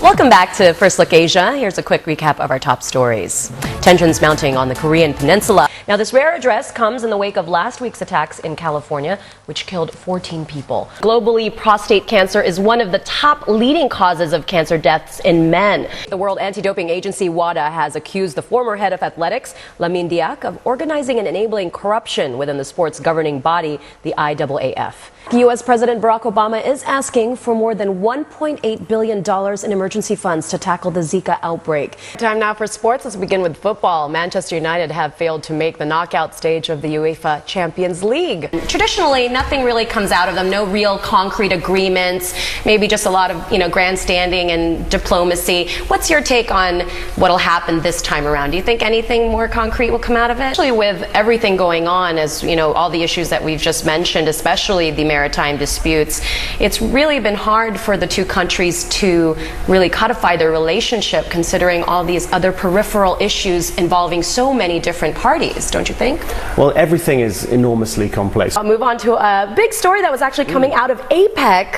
Welcome back to First Look Asia. Here's a quick recap of our top stories. Tensions mounting on the Korean peninsula. Now, this rare address comes in the wake of last week's attacks in California, which killed 14 people. Globally, prostate cancer is one of the top leading causes of cancer deaths in men. The World Anti-Doping Agency, WADA, has accused the former head of athletics, Lamin Diak, of organizing and enabling corruption within the sport's governing body, the IAAF. U.S. President Barack Obama is asking for more than $1.8 billion in emergency funds to tackle the Zika outbreak. Time now for sports. Let's begin with football. Manchester United have failed to make the knockout stage of the UEFA Champions League. Traditionally, nothing really comes out of them. No real concrete agreements. Maybe just a lot of, grandstanding and diplomacy. What's your take on what'll happen this time around? Do you think anything more concrete will come out of it? Especially with everything going on, as all the issues that we've just mentioned, especially the maritime disputes, it's really been hard for the two countries to really codify their relationship, considering all these other peripheral issues involving so many different parties, don't you think? Well, everything is enormously complex. I'll move on to a big story that was actually coming out of APEC,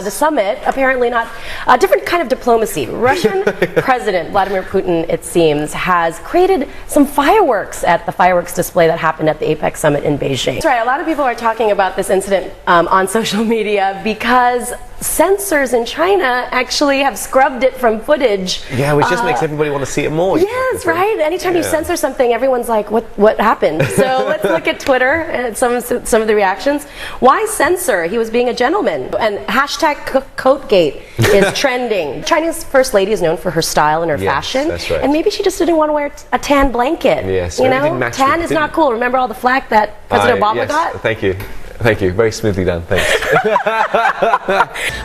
the summit. Apparently not a different kind of diplomacy. Russian President Vladimir Putin, it seems, has created some fireworks at the fireworks display that happened at the APEC summit in Beijing. That's right. A lot of people are talking about this incident on social media because censors in China actually have scrubbed it from footage. Yeah, which just makes everybody want to see it more. Yes, right? Anytime you censor something, everyone's like, what happened? So let's look at Twitter and some of the reactions. Why censor? He was being a gentleman. And hashtag Coatgate is trending. Chinese First Lady is known for her style and her fashion. That's right. And maybe she just didn't want to wear a tan blanket. Yes, tan is not cool. Remember all the flack that President Obama got? Thank you. Thank you. Very smoothly done. Thanks.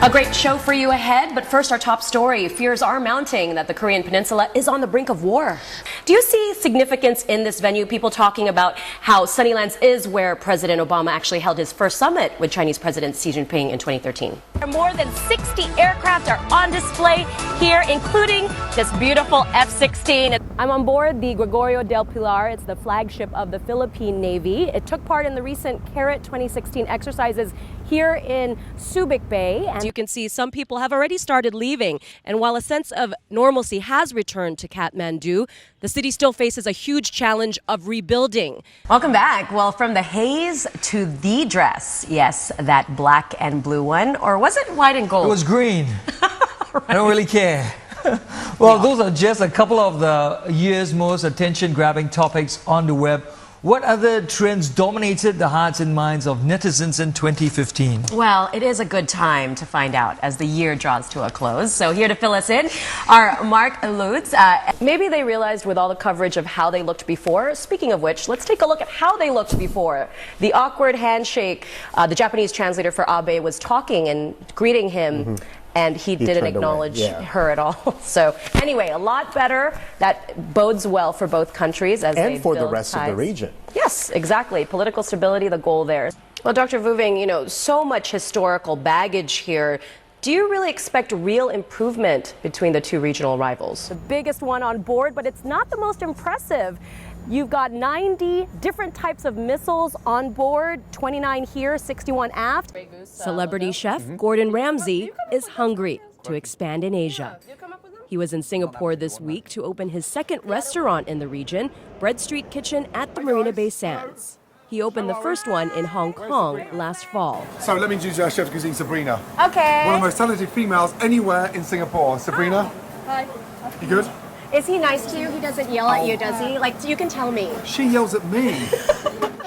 A great show for you ahead, but first our top story. Fears are mounting that the Korean peninsula is on the brink of war. Do you see significance in this venue? People talking about how Sunnylands is where President Obama actually held his first summit with Chinese President Xi Jinping in 2013. More than 60 aircraft are on display here, including this beautiful F-16. I'm on board the Gregorio del Pilar. It's the flagship of the Philippine Navy. It took part in the recent Carrot 2016 exercises here in Subic Bay. And you can see some people have already started leaving. And while a sense of normalcy has returned to Kathmandu, the city still faces a huge challenge of rebuilding. Welcome back. Well, from the haze to the dress. Yes, that black and blue one. Or was it white and gold? It was green. Right. I don't really care. Well, those are just a couple of the year's most attention-grabbing topics on the web. What other trends dominated the hearts and minds of netizens in 2015? Well, it is a good time to find out as the year draws to a close. So here to fill us in are Mark Lutz. Maybe they realized with all the coverage of how they looked before. Speaking of which, let's take a look at how they looked before. The awkward handshake. The Japanese translator for Abe was talking and greeting him. And he didn't acknowledge her at all. So anyway, a lot better. That bodes well for both countries as and they for build the rest ties. of the region. Yes, exactly. Political stability, the goal there. Well, Dr. Vu Ving, so much historical baggage here. Do you really expect real improvement between the two regional rivals? The biggest one on board, but it's not the most impressive. You've got 90 different types of missiles on board, 29 here, 61 aft. Celebrity chef Gordon Ramsay is hungry to expand in Asia. He was in Singapore this week to open his second restaurant in the region, Bread Street Kitchen at the Marina Bay Sands. He opened the first one in Hong Kong last fall. So let me introduce you to our chef de cuisine, Sabrina. Okay. One of the most talented females anywhere in Singapore. Sabrina? Hi. You good? Is he nice to you? He doesn't yell at you, does he? Like, you can tell me. She yells at me.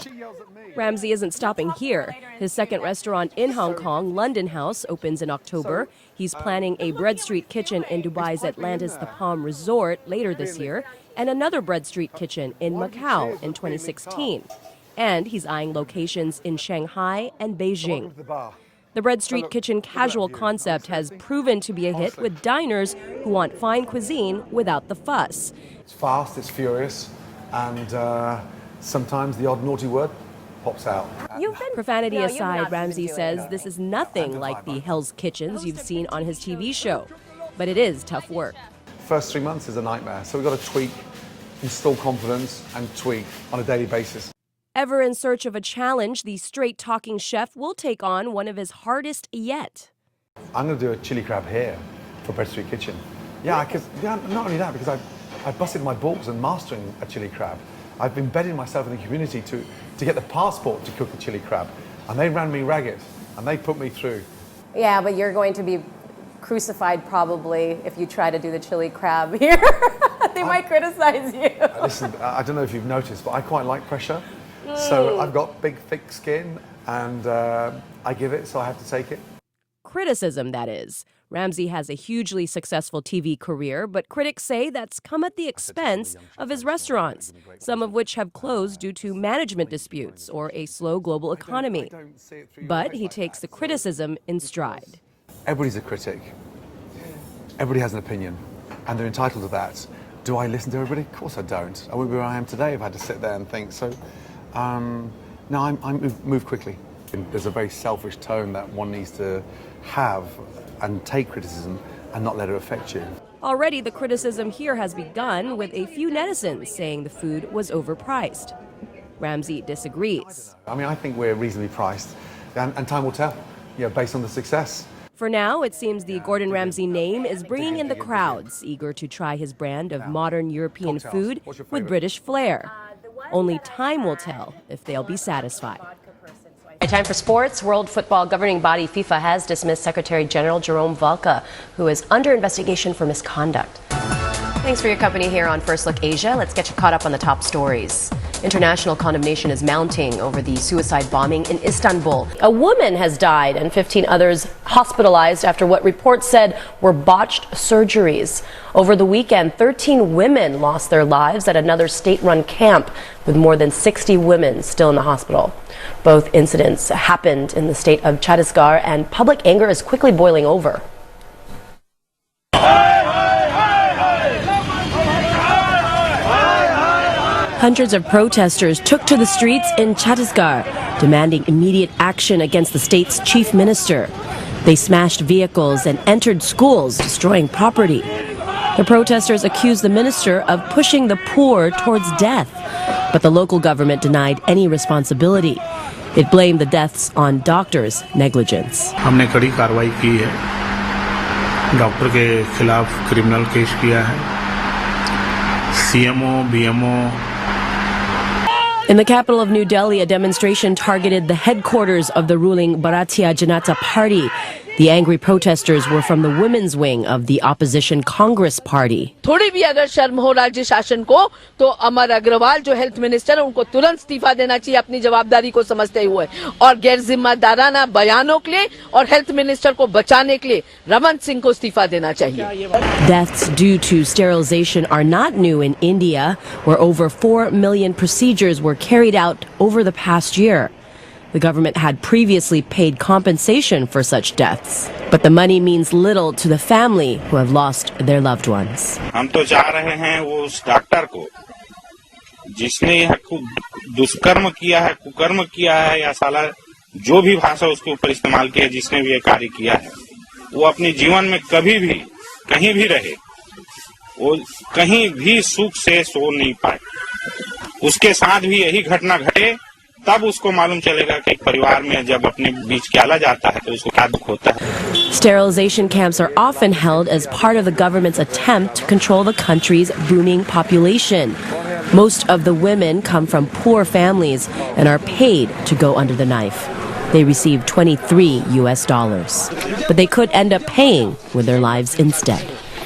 She yells at me. Ramsay isn't stopping here. His second restaurant in Hong Kong, London House, opens in October. He's planning a Bread Street Kitchen in Dubai's Atlantis The Palm Resort later this year, and another Bread Street Kitchen in Macau in 2016. And he's eyeing locations in Shanghai and Beijing. The Bread Street Kitchen casual concept has proven to be a hit with diners who want fine cuisine without the fuss. It's fast, it's furious, and sometimes the odd naughty word pops out. Profanity aside, Ramsay says this is nothing like the Hell's Kitchens you've seen on his TV show. But it is tough work. First 3 months is a nightmare, so we've got to tweak, install confidence, and tweak on a daily basis. Ever in search of a challenge, the straight-talking chef will take on one of his hardest yet. I'm going to do a chili crab here. for Bread Street Kitchen. Yeah, not only that, because I busted my balls in mastering a chili crab. I've embedded myself in the community to get the passport to cook a chili crab. And they ran me ragged, and they put me through. Yeah, but you're going to be crucified probably if you try to do the chili crab here. They might criticize you. Listen, I don't know if you've noticed, but I quite like pressure. So I've got big, thick skin, and I give it, so I have to take it. Criticism, that is. Ramsay has a hugely successful TV career, but critics say that's come at the expense of his restaurants, some of which have closed due to management disputes or a slow global economy. But he takes the criticism in stride. Everybody's a critic. Everybody has an opinion, and they're entitled to that. Do I listen to everybody? Of course I don't. I wouldn't be where I am today if I had to sit there and think. So, no, I move quickly. There's a very selfish tone that one needs to have and take criticism and not let it affect you. Already, the criticism here has begun with a few netizens saying the food was overpriced. Ramsay disagrees. I mean, I think we're reasonably priced, and time will tell, based on the success. For now, it seems the Gordon Ramsay name is bringing in the crowds, eager to try his brand of modern European food with British flair. Only time will tell if they'll be satisfied. Time for sports. World Football governing body FIFA has dismissed Secretary General Jerome Valcke, who is under investigation for misconduct. Thanks for your company here on First Look Asia. Let's get you caught up on the top stories. International condemnation is mounting over the suicide bombing in Istanbul. A woman has died and 15 others hospitalized after what reports said were botched surgeries. Over the weekend, 13 women lost their lives at another state-run camp, with more than 60 women still in the hospital. Both incidents happened in the state of Chhattisgarh, and public anger is quickly boiling over. Hundreds of protesters took to the streets in Chhattisgarh, demanding immediate action against the state's chief minister. They smashed vehicles and entered schools, destroying property. The protesters accused the minister of pushing the poor towards death, but the local government denied any responsibility. It blamed the deaths on doctors' negligence. हमने कड़ी कार्रवाई की है, doctor के खिलाफ criminal case किया है, CMO, BMO. In the capital of New Delhi, a demonstration targeted the headquarters of the ruling Bharatiya Janata Party. The angry protesters were from the women's wing of the opposition Congress Party. थोड़ी भी अगर शर्म हो राज्य शासन को तो अमर अग्रवाल जो हेल्थ मिनिस्टर है उनको तुरंत इस्तीफा देना चाहिए अपनी जवाबदारी को समझते हुए और गैर जिम्मेदाराना बयानों के लिए और हेल्थ मिनिस्टर को बचाने के लिए रमन सिंह को इस्तीफा देना चाहिए. Deaths due to sterilization are not new in India, where over 4 million procedures were carried out over the past year. The government had previously paid compensation for such deaths, but the money means little to the family who have lost their loved ones. हम तो चाह रहे हैं वो उस doctor को जिसने यह दुष्कर्म किया है, कुकर्म किया है या साला जो भी भाषा उसके ऊपर इस्तेमाल किया, जिसने भी ये कार्य किया है, वो अपने जीवन में कभी भी कहीं भी रहे, वो कहीं भी सुख से सो नहीं पाए. उसके साथ भी यही घटना घटे तब उसको मालूम चलेगा कि परिवार में जब अपने बीच क्या जाता है तो उसको क्या दुख होता है. Sterilization camps are often held as part of the government's attempt to control the country's booming population. Most of the women come from poor families and are paid to go under the knife. They receive $23, but they could end up paying with their lives instead.